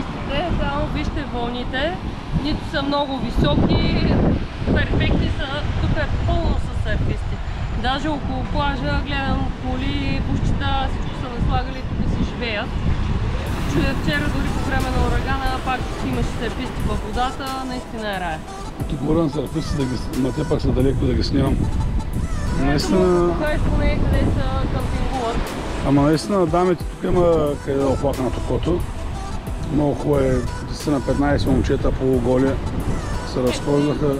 пистите, само вижте вълните, нито са много високи, перфектни са, тук е пълно с серфисти. Даже около плажа гледам коли, пушчета, всичко са наслагали, тук си живеят. Вчера дори по време на урагана пак имаше серфисти във водата, наистина е рая. Тук говоря на серфисти, ма те пак са далеко да ги снимам. Наистина... Покажеш поне къде са къмпингуват. Ама наистина дамите тук има къде да оплака на токото. Много хубаво е, са на 15 момчета полуголи се разхождаха.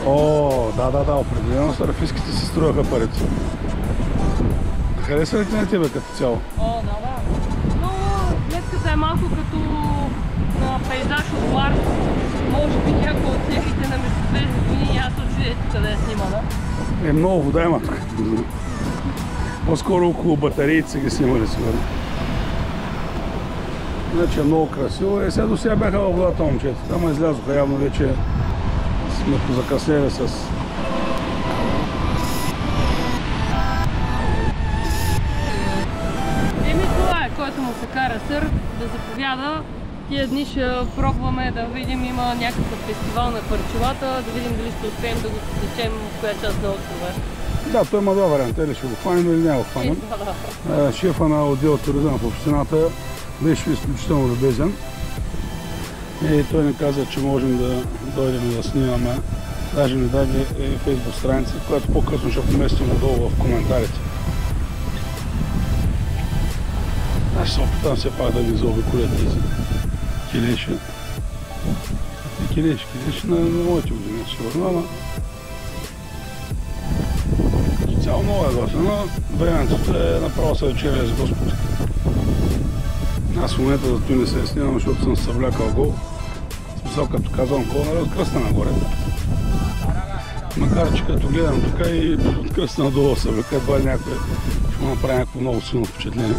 О, да, определено серфистките си струваха парите. Харесва ли ти на тебе като цяло? О, да. Но гледката е малко като на пейзаж от Марс. Може би някой от снегите на междузвездни и аз отчудя къде е снимана. Много вода има тук. По-скоро около батареите са ги снимали сигурно. Иначе е много красиво и сега до сега бяха във водата момчета. Ама излязоха, явно вече сме позакъснели с... Това е, който му се кара сърф, да заповяда. Тия дни ще пробваме да видим, има някакъв фестивал на парчилата, да видим дали ще успеем да го посечем в коя част на острова. Да, той има два варианта, или ще го хванем или няма го хванем. Шефа на отдел туризъм в общината беше изключително любезен и той ни каза, че можем да дойдем да снимаме. Даже ни даде фейсбук страница, която по-късно ще поместим отдолу в коментарите. Аз ще се опитам все пак да ги заобиколя тези килеши. Килеши на моите години, сигурно, ама цяло много е готино, но времето е направо се вечеря с Господ. Аз в момента за това не се снимам, защото съм съвлякал гол. Смисъл, като казвам гол, нали от кръста нагоре. Макар че като гледам тук и от кръста надолу съвлека, едва някой ще му направи някакво много силно впечатление.